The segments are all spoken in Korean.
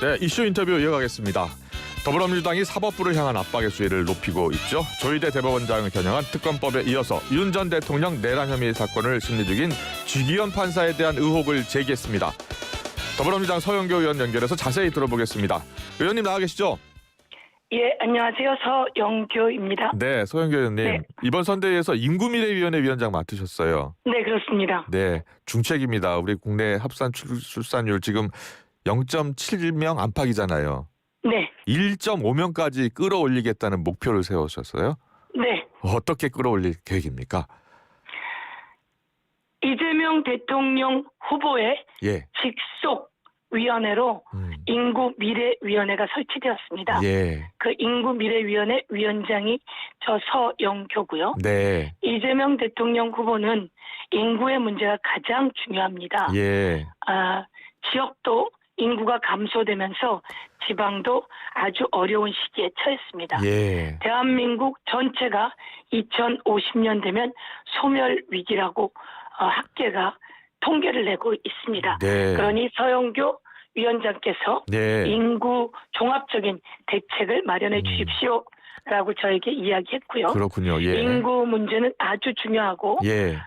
네, 이슈 인터뷰 이어가겠습니다. 더불어민주당이 사법부를 향한 압박의 수위를 높이고 있죠. 조희대 대법원장을 겨냥한 특검법에 이어서 윤 전 대통령 내란 혐의 사건을 심리 중인 쥐기현 판사에 대한 의혹을 제기했습니다. 더불어민주당 서영교 의원 연결해서 자세히 들어보겠습니다. 의원님 나와 계시죠? 예, 안녕하세요. 서영교입니다. 네, 서영교 의원님. 네. 이번 선대위에서 인구미래위원회 위원장 맡으셨어요. 네, 그렇습니다. 네, 중책입니다. 우리 국내 합산 출산율 지금 0.7명 안팎이잖아요. 네, 1.5명까지 끌어올리겠다는 목표를 세우셨어요. 네. 어떻게 끌어올릴 계획입니까? 이재명 대통령 후보의 예. 직속 위원회로 인구미래위원회가 설치되었습니다. 예. 그 인구미래위원회 위원장이 저 서영교고요. 네. 이재명 대통령 후보는 인구의 문제가 가장 중요합니다. 예. 지역도 인구가 감소되면서 지방도 아주 어려운 시기에 처했습니다. 예. 대한민국 전체가 2050년 되면 소멸 위기라고 학계가 통계를 내고 있습니다. 네. 그러니 서영교 위원장께서 네. 인구 종합적인 대책을 마련해 주십시오라고 저에게 이야기했고요. 그렇군요. 예. 인구 문제는 아주 중요하고 예.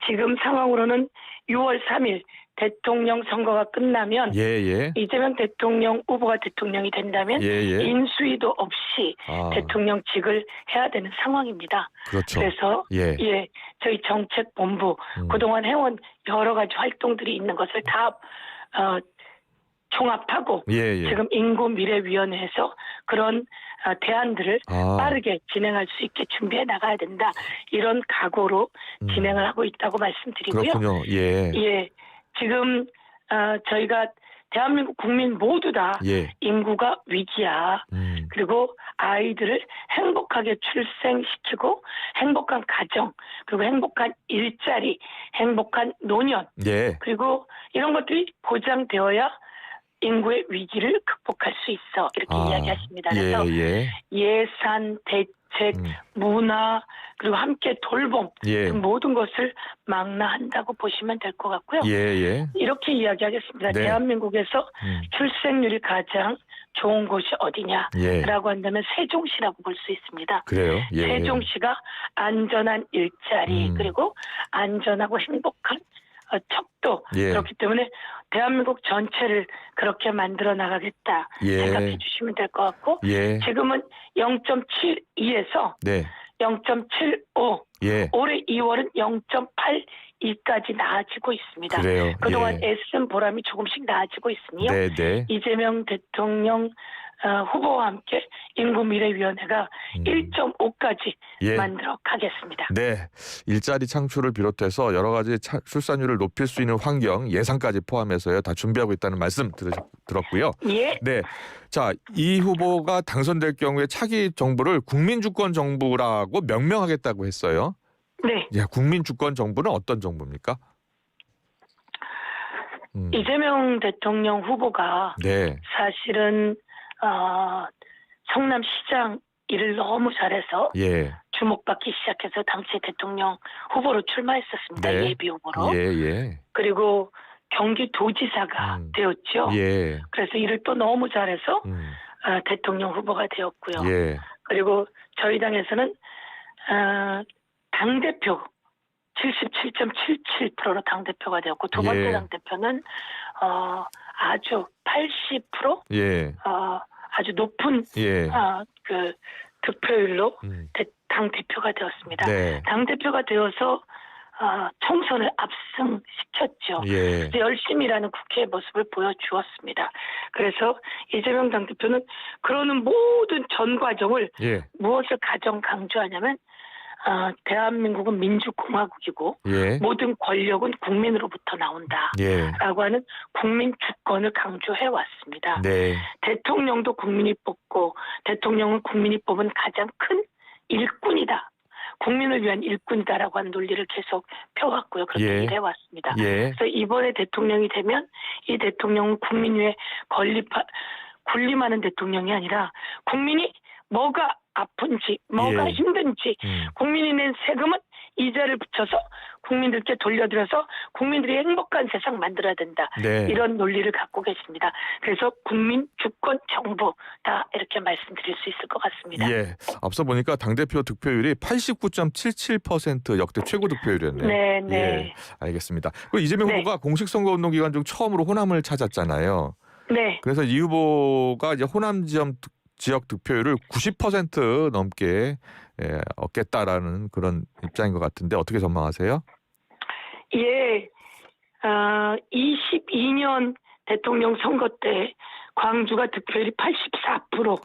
지금 상황으로는 6월 3일 대통령 선거가 끝나면 예. 이재명 대통령 후보가 대통령이 된다면 예. 인수위도 없이 대통령직을 해야 되는 상황입니다. 그렇죠. 그래서 예. 저희 정책본부 그동안 해온 여러 가지 활동들이 있는 것을 다 종합하고 예. 지금 인구미래위원회에서 그런 대안들을 빠르게 진행할 수 있게 준비해 나가야 된다. 이런 각오로 진행을 하고 있다고 말씀드리고요. 그렇군요. 예. 예, 지금 저희가 대한민국 국민 모두 다 예. 인구가 위기야. 그리고 아이들을 행복하게 출생시키고 행복한 가정, 그리고 행복한 일자리, 행복한 노년, 예. 그리고 이런 것들이 보장되어야 인구의 위기를 극복할 수 있어. 이렇게 이야기하십니다. 그래서 예산, 대책, 문화, 그리고 함께 돌봄 그 모든 것을 망라한다고 보시면 될 것 같고요. 이렇게 이야기하겠습니다. 네. 대한민국에서 출생률이 가장 좋은 곳이 어디냐라고 한다면 세종시라고 볼 수 있습니다. 그래요? 예. 세종시가 안전한 일자리 그리고 안전하고 행복한 척도 그렇기 때문에 대한민국 전체를 그렇게 만들어 나가겠다 생각해 주시면 될 것 같고 지금은 0.72에서 0.75 올해 2월은 0.82까지 나아지고 있습니다. 그래요. 그동안 애쓴 보람이 조금씩 나아지고 있으니요. 이재명 대통령 후보와 함께 인구미래위원회가 1.5까지 만들어 가겠습니다. 네, 일자리 창출을 비롯해서 여러 가지 출산율을 높일 수 있는 환경, 예산까지 포함해서요 다 준비하고 있다는 말씀 들었고요. 예. 네, 자, 이 후보가 당선될 경우에 차기 정부를 국민주권 정부라고 명명하겠다고 했어요. 네. 예, 국민주권 정부는 어떤 정부입니까? 이재명 대통령 후보가 사실은 성남시장 일을 너무 잘해서 주목받기 시작해서 당시 대통령 후보로 출마했었습니다. 예비 후보로. 그리고 경기도지사가 되었죠. 그래서 일을 또 너무 잘해서 대통령 후보가 되었고요. 그리고 저희 당에서는 당대표 77.77%로 당대표가 되었고 두 번째 당대표는 아주 80% 아주 높은 그 득표율로 당 대표가 되었습니다. 당 대표가 되어서 총선을 압승시켰죠. 그래서 열심히 일하는 국회의 모습을 보여주었습니다. 그래서 이재명 당 대표는 그러는 모든 전 과정을 무엇을 가장 강조하냐면 대한민국은 민주공화국이고 모든 권력은 국민으로부터 나온다라고 하는 국민 주권을 강조해 왔습니다. 대통령도 국민이 뽑고 대통령은 국민이 뽑은 가장 큰 일꾼이다. 국민을 위한 일꾼이다라고 하는 논리를 계속 펴왔고요. 그렇게 일해 왔습니다. 그래서 이번에 대통령이 되면 이 대통령은 국민 위에 군림하는 대통령이 아니라 국민이 뭐가 아픈지 뭐가 힘든지 국민이 낸 세금은 이자를 붙여서 국민들께 돌려드려서 국민들이 행복한 세상 만들어야 된다. 네. 이런 논리를 갖고 계십니다. 그래서 국민, 주권, 정부다 이렇게 말씀드릴 수 있을 것 같습니다. 예. 앞서 보니까 당대표 득표율이 89.77% 역대 최고 득표율이었네요. 네, 네. 예, 알겠습니다. 그리고 이재명 네. 후보가 공식 선거운동 기간 중 처음으로 호남을 찾았잖아요. 네. 그래서 이 후보가 이제 호남 지역 득표율을 90% 넘게 얻겠다라는 그런 입장인 것 같은데 어떻게 전망하세요? 예, 22년 대통령 선거 때 광주가 득표율이 84%,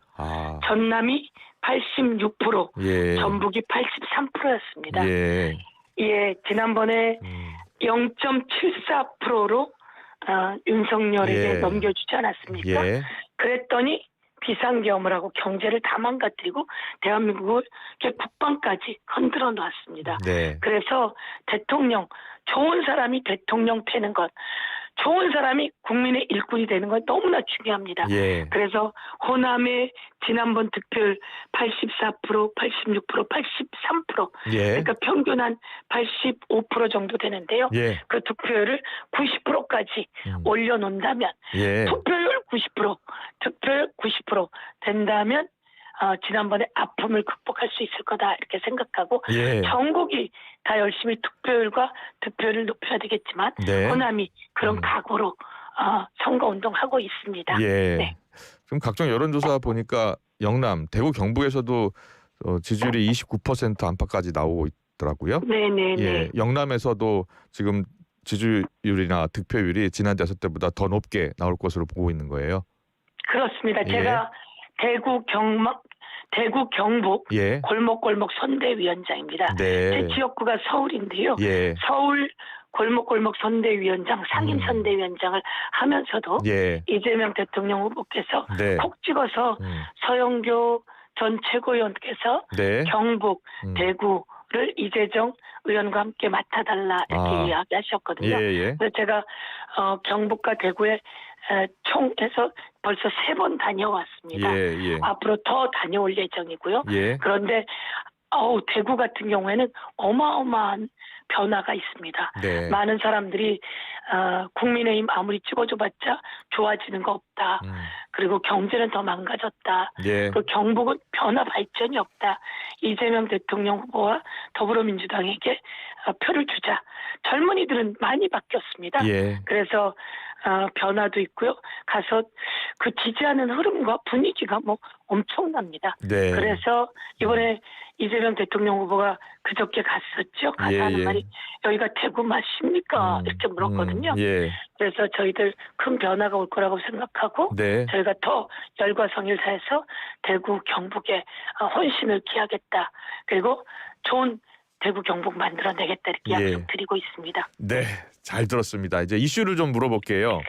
전남이 86%, 예. 전북이 83%였습니다. 예. 예, 지난번에 0.74%로 윤석열에게 넘겨주지 않았습니까? 예. 그랬더니 비상계엄을 하고 경제를 다 망가뜨리고 대한민국을 국방까지 흔들어 놨습니다. 네. 그래서 대통령, 좋은 사람이 대통령 되는 것, 좋은 사람이 국민의 일꾼이 되는 건 너무나 중요합니다. 예. 그래서 호남의 지난번 득표율 84%, 86%, 83%, 예. 그러니까 평균 한 85% 정도 되는데요. 예. 그 득표율을 90%까지 올려놓는다면 투표율 90%, 득표율 90% 된다면 지난번에 아픔을 극복할 수 있을 거다 이렇게 생각하고 전국이 다 열심히 투표율과 득표율을 높여야 되겠지만 호남이 그런 각오로 선거운동하고 있습니다. 예. 네. 지금 각종 여론조사 보니까 영남, 대구, 경북에서도 지지율이 29% 안팎까지 나오고 있더라고요. 네네네. 예. 영남에서도 지금 지지율이나 득표율이 지난 대선 때보다 더 높게 나올 것으로 보고 있는 거예요. 그렇습니다. 제가 대구, 경북 골목골목 선대위원장입니다. 제 지역구가 서울인데요. 서울 골목골목 선대위원장, 상임 선대위원장을 하면서도 이재명 대통령 후보께서 콕 찍어서 서영교 전 최고위원께서 경북, 대구를 이재정 의원과 함께 맡아달라 이렇게 이야기하셨거든요. 그래서 제가 경북과 대구에 총해서 벌써 3번 다녀왔습니다. 앞으로 더 다녀올 예정이고요. 그런데 대구 같은 경우에는 어마어마한 변화가 있습니다. 많은 사람들이 국민의힘 아무리 찍어줘봤자 좋아지는 거 없다. 그리고 경제는 더 망가졌다. 그 경북은 변화 발전이 없다. 이재명 대통령 후보와 더불어민주당에게 표를 주자. 젊은이들은 많이 바뀌었습니다. 그래서 변화도 있고요. 가서 그 지지하는 흐름과 분위기가 엄청납니다. 그래서 이번에 이재명 대통령 후보가 그저께 갔었죠. 가서 하는 말이 여기가 대구 맞습니까? 이렇게 물었거든요. 그래서 저희들 큰 변화가 올 거라고 생각하고 저희가 더 열과 성의를 다해서 대구 경북에 혼신을 기하겠다. 그리고 좋은 대구 경북 만들어내겠다 이렇게 약속드리고 있습니다. 네, 잘 들었습니다. 이제 이슈를 좀 물어볼게요.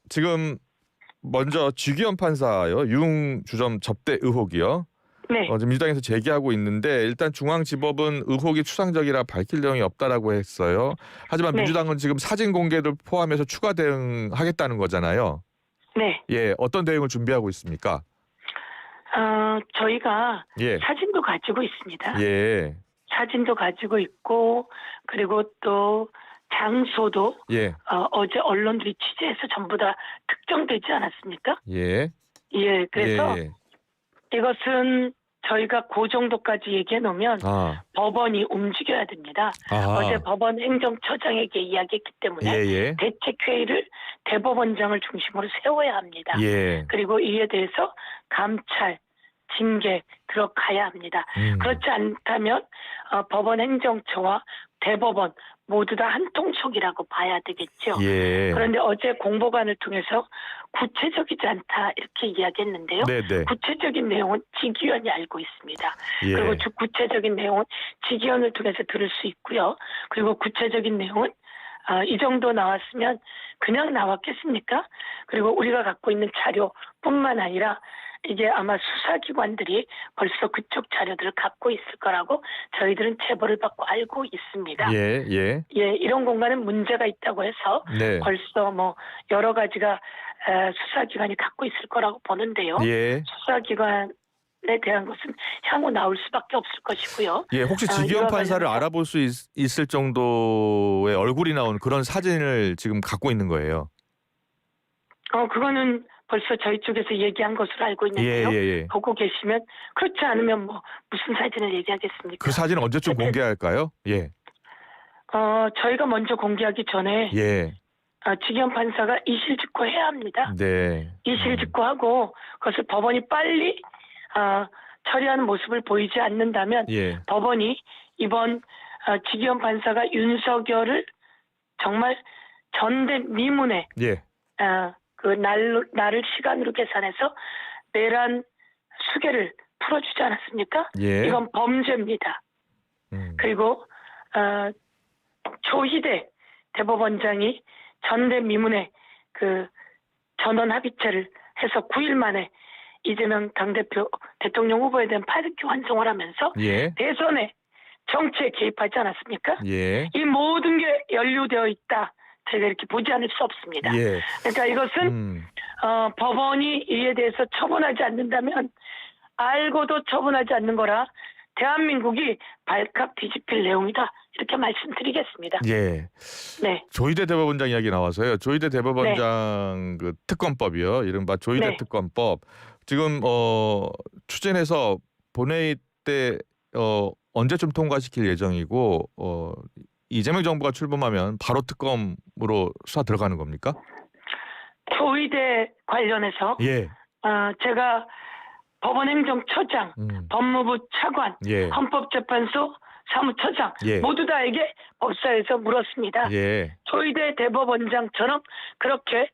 지금 먼저 쥐기현 판사요. 유흥 주점 접대 의혹이요. 지금 민주당에서 제기하고 있는데 일단 중앙지법은 의혹이 추상적이라 밝힐 내용이 없다라고 했어요. 하지만 민주당은 지금 사진 공개를 포함해서 추가 대응하겠다는 거잖아요. 어떤 대응을 준비하고 있습니까? 저희가 사진도 가지고 있습니다. 사진도 가지고 있고 그리고 또 장소도 어제 언론들이 취재해서 전부 다 특정되지 않았습니까? 그래서 이것은 저희가 그 정도까지 얘기해 놓으면 법원이 움직여야 됩니다. 어제 법원 행정처장에게 이야기했기 때문에 대책회의를 대법원장을 중심으로 세워야 합니다. 그리고 이에 대해서 감찰, 징계 들어가야 합니다. 그렇지 않다면 법원 행정처와 대법원 모두 다 한통속이라고 봐야 되겠죠. 그런데 어제 공보관을 통해서 구체적이지 않다 이렇게 이야기했는데요. 구체적인 내용은 지기현이 알고 있습니다. 그리고 구체적인 내용은 지기현을 통해서 들을 수 있고요. 그리고 구체적인 내용은 이 정도 나왔으면 그냥 나왔겠습니까? 그리고 우리가 갖고 있는 자료뿐만 아니라 이게 아마 수사기관들이 벌써 그쪽 자료들을 갖고 있을 거라고 저희들은 제보를 받고 알고 있습니다. 이런 공간은 문제가 있다고 해서 벌써 여러 가지가 수사기관이 갖고 있을 거라고 보는데요. 수사기관이 대한 것은 향후 나올 수밖에 없을 것이고요. 예, 혹시 지기현 판사를 알아볼 수 있을 정도의 얼굴이 나온 그런 사진을 지금 갖고 있는 거예요? 그거는 벌써 저희 쪽에서 얘기한 것으로 알고 있는데요. 예. 보고 계시면, 그렇지 않으면 뭐 무슨 사진을 얘기하겠습니까? 그 사진 언제쯤 공개할까요? 예. 저희가 먼저 공개하기 전에 예. 지기현 판사가 이실직고해야 합니다. 네. 이실직고하고 그것을 법원이 빨리 처리하는 모습을 보이지 않는다면 예. 법원이 이번 지기현 판사가 윤석열을 정말 전대미문에 예. 그 날을 시간으로 계산해서 내란 수개를 풀어주지 않았습니까? 예. 이건 범죄입니다. 그리고 조희대 대법원장이 전대미문에 그 전원 합의체를 해서 9일 만에 이재명 당대표 대통령 후보에 대한 파격기 환송을 하면서 예. 대선에 정치에 개입하지 않았습니까? 예. 이 모든 게 연루되어 있다. 저희가 이렇게 보지 않을 수 없습니다. 예. 그러니까 이것은 법원이 이에 대해서 처분하지 않는다면 알고도 처분하지 않는 거라 대한민국이 발칵 뒤집힐 내용이다. 이렇게 말씀드리겠습니다. 예. 네. 조희대 대법원장 이야기 나와서요. 조희대 대법원장 그 특검법이요. 이른바 조희대 특검법. 지금 추진해서 본회의 때 언제쯤 통과시킬 예정이고 이재명 정부가 출범하면 바로 특검으로 수사 들어가는 겁니까? 조희대 관련해서 예. 제가 법원행정처장, 법무부 차관, 예. 헌법재판소 사무처장 예. 모두 다에게 법사에서 물었습니다. 예. 조희대 대법원장처럼 그렇게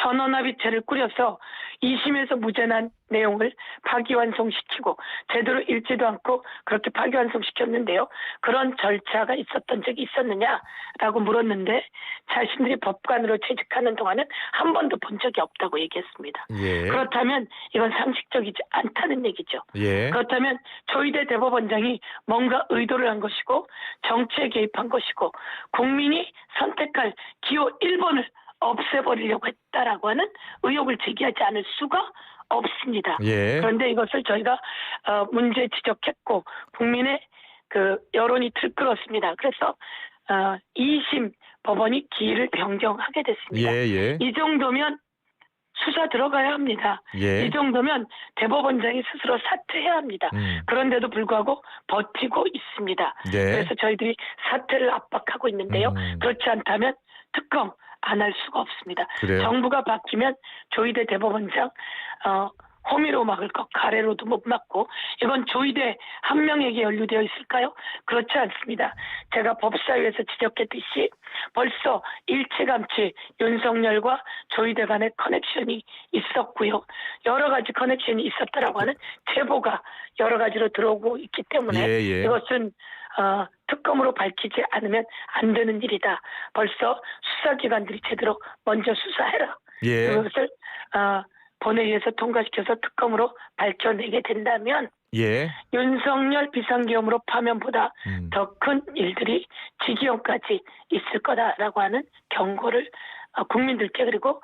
전원합의체를 꾸려서 2심에서 무죄난 내용을 파기환송시키고 제대로 읽지도 않고 그렇게 파기환송시켰는데요. 그런 절차가 있었던 적이 있었느냐라고 물었는데 자신들이 법관으로 재직하는 동안은 한 번도 본 적이 없다고 얘기했습니다. 예. 그렇다면 이건 상식적이지 않다는 얘기죠. 예. 그렇다면 조희대 대법원장이 뭔가 의도를 한 것이고 정치에 개입한 것이고 국민이 선택할 기호 1번을 없애버리려고 했다라고 하는 의혹을 제기하지 않을 수가 없습니다. 예. 그런데 이것을 저희가 문제 지적했고 국민의 그 여론이 들끓었습니다. 그래서 2심 법원이 기일을 변경하게 됐습니다. 예. 이 정도면 수사 들어가야 합니다. 예. 이 정도면 대법원장이 스스로 사퇴해야 합니다. 그런데도 불구하고 버티고 있습니다. 네. 그래서 저희들이 사퇴를 압박하고 있는데요. 그렇지 않다면 특검 안 할 수가 없습니다. 그래요? 정부가 바뀌면 조희대 대법원장 호미로 막을 것 가래로도 못 막고 이건 조희대 한 명에게 연루되어 있을까요? 그렇지 않습니다. 제가 법사위에서 지적했듯이 벌써 일찌감치 윤석열과 조희대 간의 커넥션이 있었고요. 여러 가지 커넥션이 있었다라고 하는 제보가 여러 가지로 들어오고 있기 때문에 이것은 특검으로 밝히지 않으면 안 되는 일이다. 벌써 수사기관들이 제대로 먼저 수사해라. 그것을 본회의에서 통과시켜서 특검으로 밝혀내게 된다면 윤석열 비상계엄으로 파면보다 더 큰 일들이 지기현까지 있을 거다라고 하는 경고를 국민들께 그리고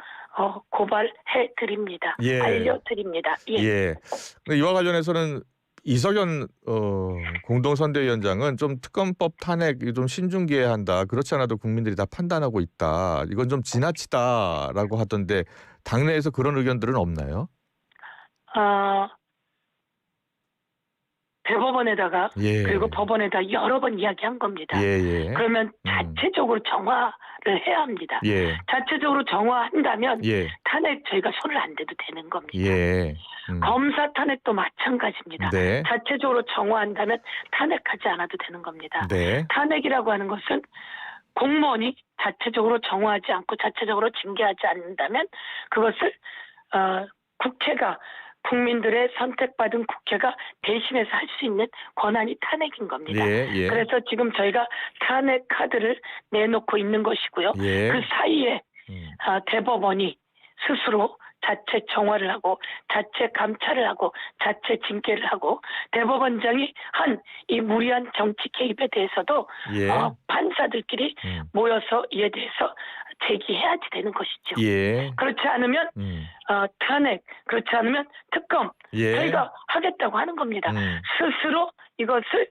고발해 드립니다. 알려드립니다. 이와 관련해서는 이석연 공동선대위원장은 좀 특검법 탄핵 좀 신중기해야 한다. 그렇지 않아도 국민들이 다 판단하고 있다. 이건 좀 지나치다라고 하던데 당내에서 그런 의견들은 없나요? 대법원에다가 그리고 법원에다 여러 번 이야기한 겁니다. 그러면 자체적으로 정화를 해야 합니다. 자체적으로 정화한다면 탄핵 저희가 손을 안 대도 되는 겁니다. 검사 탄핵도 마찬가지입니다. 자체적으로 정화한다면 탄핵하지 않아도 되는 겁니다. 탄핵이라고 하는 것은 공무원이 자체적으로 정화하지 않고 자체적으로 징계하지 않는다면 그것을 국회가 국민들의 선택받은 국회가 대신해서 할 수 있는 권한이 탄핵인 겁니다. 그래서 지금 저희가 탄핵 카드를 내놓고 있는 것이고요. 그 사이에 대법원이 스스로 자체 정화를 하고 자체 감찰을 하고 자체 징계를 하고 대법원장이 한 이 무리한 정치 개입에 대해서도 판사들끼리 모여서 이에 대해서 제기해야지 되는 것이죠. 예. 그렇지 않으면 탄핵, 그렇지 않으면 특검 예. 저희가 하겠다고 하는 겁니다. 스스로 이것을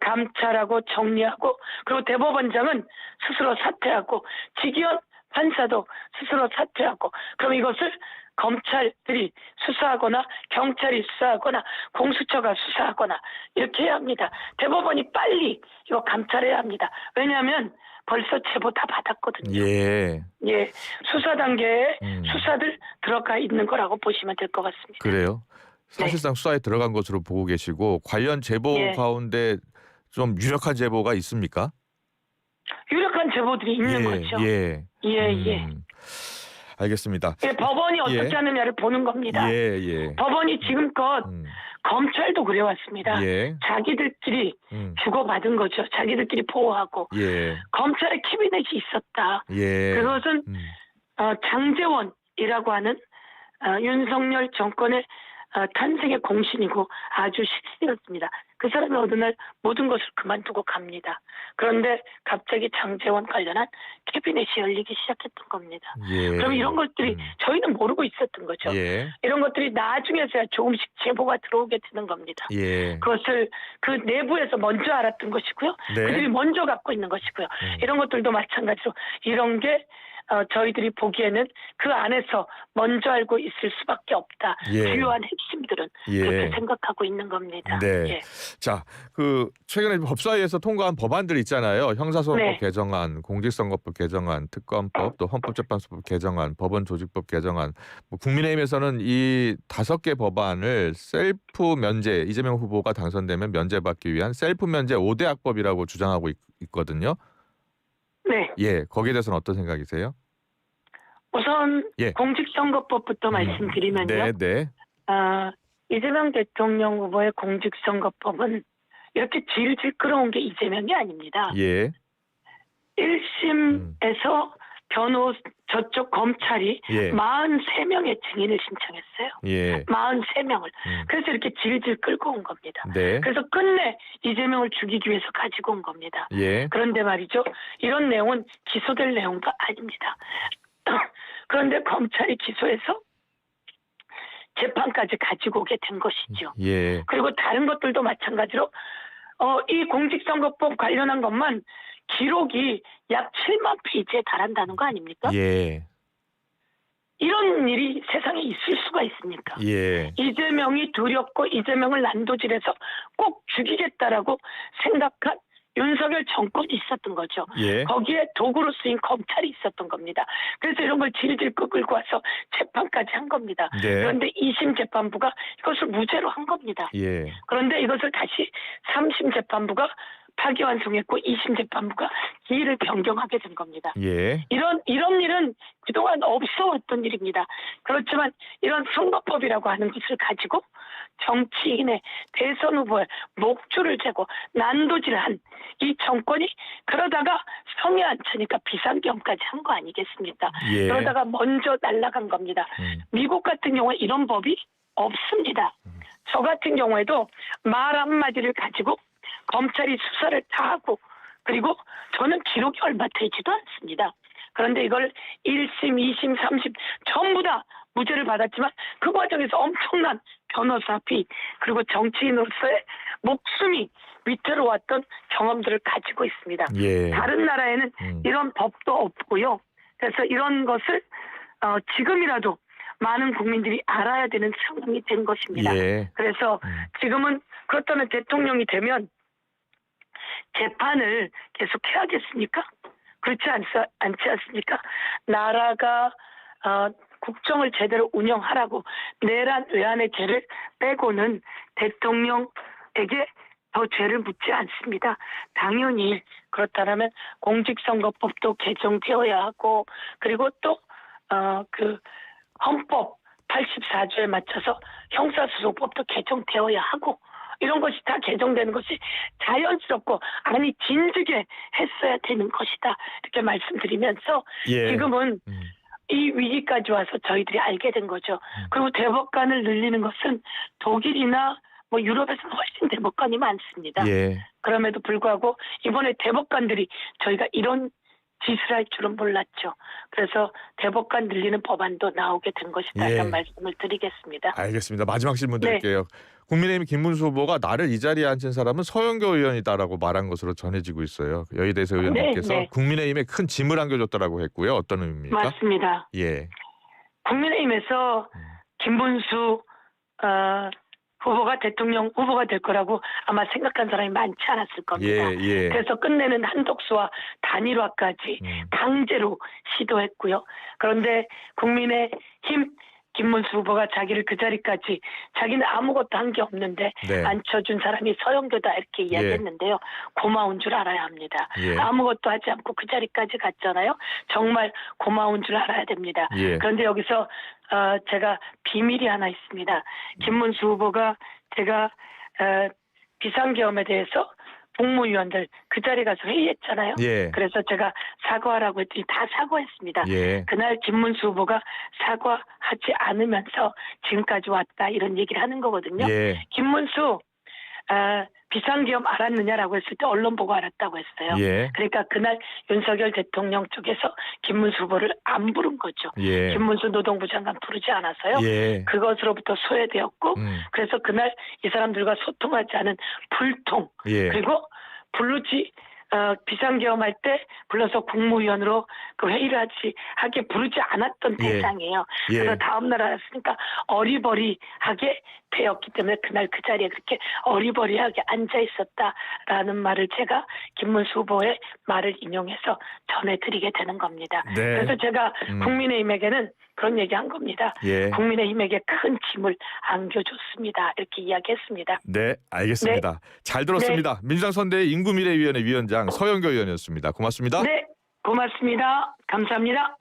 감찰하고 정리하고 그리고 대법원장은 스스로 사퇴하고 지기현 판사도 스스로 사퇴하고 그럼 이것을 검찰들이 수사하거나 경찰이 수사하거나 공수처가 수사하거나 이렇게 해야 합니다. 대법원이 빨리 이거 감찰해야 합니다. 왜냐하면 벌써 제보 다 받았거든요. 예. 예, 수사 단계에 수사들 들어가 있는 거라고 보시면 될 것 같습니다. 그래요? 사실상 네. 수사에 들어간 것으로 보고 계시고 관련 제보 예. 가운데 좀 유력한 제보가 있습니까? 유력한 제보들이 있는 거죠. 예. 예. 알겠습니다. 예, 법원이 어떻게 하느냐를 보는 겁니다. 예. 법원이 지금껏 검찰도 그래왔습니다. 예. 자기들끼리 주고받은 거죠. 자기들끼리 보호하고. 예. 검찰에 캐비넷이 있었다. 예. 그것은 장제원이라고 하는 윤석열 정권의 탄생의 공신이고 아주 실세였습니다. 그 사람이 어느 날 모든 것을 그만두고 갑니다. 그런데 갑자기 장제원 관련한 캐비넷이 열리기 시작했던 겁니다. 예. 그럼 이런 것들이 저희는 모르고 있었던 거죠. 예. 이런 것들이 나중에서야 조금씩 제보가 들어오게 되는 겁니다. 예. 그것을 그 내부에서 먼저 알았던 것이고요. 네. 그들이 먼저 갖고 있는 것이고요. 이런 것들도 마찬가지로 이런 게 저희들이 보기에는 그 안에서 먼저 알고 있을 수밖에 없다. 예. 주요한 핵심들은 그렇게 생각하고 있는 겁니다. 네. 예. 자, 그 최근에 법사위에서 통과한 법안들 있잖아요. 형사소송법 개정안, 공직선거법 개정안, 특검법, 또 헌법재판소법 개정안, 법원조직법 개정안. 뭐 국민의힘에서는 이 5개 법안을 셀프 면제, 이재명 후보가 당선되면 면제받기 위한 셀프 면제 5대 악법이라고 주장하고 있거든요. 네. 예, 거기에 대해서는 어떤 생각이세요? 우선 공직선거법부터 말씀드리면요. 네. 이재명 대통령 후보의 공직선거법은 이렇게 질질 끌어온 게 이재명이 아닙니다. 예. 1심에서 저쪽 검찰이 43명의 증인을 신청했어요. 예. 43명을. 그래서 이렇게 질질 끌고 온 겁니다. 네. 그래서 끝내 이재명을 죽이기 위해서 가지고 온 겁니다. 예. 그런데 말이죠. 이런 내용은 기소될 내용도 아닙니다. 그런데 검찰이 기소해서 재판까지 가지고 오게 된 것이죠. 예. 그리고 다른 것들도 마찬가지로 이 공직선거법 관련한 것만 기록이 약 7만 페이지에 달한다는 거 아닙니까? 예. 이런 일이 세상에 있을 수가 있습니까? 예. 이재명이 두렵고 이재명을 난도질해서 꼭 죽이겠다라고 생각한 윤석열 정권이 있었던 거죠. 예. 거기에 도구로 쓰인 검찰이 있었던 겁니다. 그래서 이런 걸 질질 끌고 와서 재판까지 한 겁니다. 네. 그런데 2심 재판부가 이것을 무죄로 한 겁니다. 예. 그런데 이것을 다시 3심 재판부가 파기환송했고 2심 재판부가 기일을 변경하게 된 겁니다. 예. 이런 일은 그동안 없어 왔던 일입니다. 그렇지만 이런 선거법이라고 하는 것을 가지고 정치인의 대선 후보의 목줄을 재고 난도질한 이 정권이 그러다가 성에 안 차니까 비상경까지 한 거 아니겠습니까? 예. 그러다가 먼저 날아간 겁니다. 미국 같은 경우에 이런 법이 없습니다. 저 같은 경우에도 말 한마디를 가지고 검찰이 수사를 다 하고 그리고 저는 기록이 얼마 되지도 않습니다. 그런데 이걸 1심, 2심, 3심 전부 다 무죄를 받았지만 그 과정에서 엄청난 변호사 비 그리고 정치인으로서의 목숨이 위태로웠던 경험들을 가지고 있습니다. 예. 다른 나라에는 이런 법도 없고요. 그래서 이런 것을 지금이라도 많은 국민들이 알아야 되는 상황이 된 것입니다. 예. 그래서 지금은 그렇다면 대통령이 되면 재판을 계속 해야겠습니까? 그렇지 않지 않습니까? 나라가 국정을 제대로 운영하라고 내란 외환의 죄를 빼고는 대통령에게 더 죄를 묻지 않습니다. 당연히 그렇다면 공직선거법도 개정되어야 하고 그리고 또 그 헌법 84조에 맞춰서 형사소송법도 개정되어야 하고 이런 것이 다 개정되는 것이 자연스럽고 아니 진즉에 했어야 되는 것이다 이렇게 말씀드리면서 지금은 이 위기까지 와서 저희들이 알게 된 거죠. 그리고 대법관을 늘리는 것은 독일이나 뭐 유럽에서는 훨씬 대법관이 많습니다. 예. 그럼에도 불구하고 이번에 대법관들이 저희가 이런 짓을 할 줄은 몰랐죠. 그래서 대법관 늘리는 법안도 나오게 된 것이다. 예. 이런 말씀을 드리겠습니다. 알겠습니다. 마지막 질문 드릴게요. 국민의힘 김문수 후보가 나를 이 자리에 앉힌 사람은 서영교 의원이다라고 말한 것으로 전해지고 있어요. 여의대세 의원님께서 국민의힘에 큰 짐을 안겨줬다라고 했고요. 어떤 의미입니까? 맞습니다. 예. 국민의힘에서 김문수 후보가 대통령 후보가 될 거라고 아마 생각한 사람이 많지 않았을 겁니다. 예. 그래서 끝내는 한독수와 단일화까지 강제로 시도했고요. 그런데 국민의힘 김문수 후보가 자기를 그 자리까지 자기는 아무것도 한 게 없는데 앉혀준 사람이 서영교다 이렇게 이야기했는데요. 고마운 줄 알아야 합니다. 아무것도 하지 않고 그 자리까지 갔잖아요. 정말 고마운 줄 알아야 됩니다. 그런데 여기서 제가 비밀이 하나 있습니다. 김문수 후보가 제가 비상계엄에 대해서 국무위원들 그 자리에 가서 회의했잖아요. 그래서 제가 사과하라고 했더니 다 사과했습니다. 그날 김문수 후보가 사과하지 않으면서 지금까지 왔다 이런 얘기를 하는 거거든요. 김문수 비상계엄 알았느냐라고 했을 때 언론 보고 알았다고 했어요. 그러니까 그날 윤석열 대통령 쪽에서 김문수 후보를 안 부른 거죠. 김문수 노동부 장관 부르지 않아서요. 그것으로부터 소외되었고 그래서 그날 이 사람들과 소통하지 않은 불통 그리고 부르지 비상계엄할 때 불러서 국무위원으로 그 회의를 하게 부르지 않았던 대상이에요. 그래서 다음날 알았으니까 어리버리하게 되었기 때문에 그날 그 자리에 그렇게 어리버리하게 앉아 있었다라는 말을 제가 김문수 후보의 말을 인용해서 전해드리게 되는 겁니다. 그래서 제가 국민의힘에게는 그런 얘기한 겁니다. 국민의힘에게 큰 짐을 안겨줬습니다. 이렇게 이야기했습니다. 네, 알겠습니다. 잘 들었습니다. 민주당 선대위 인구미래위원회 위원장 서영교 의원이었습니다. 고맙습니다. 네, 고맙습니다. 감사합니다.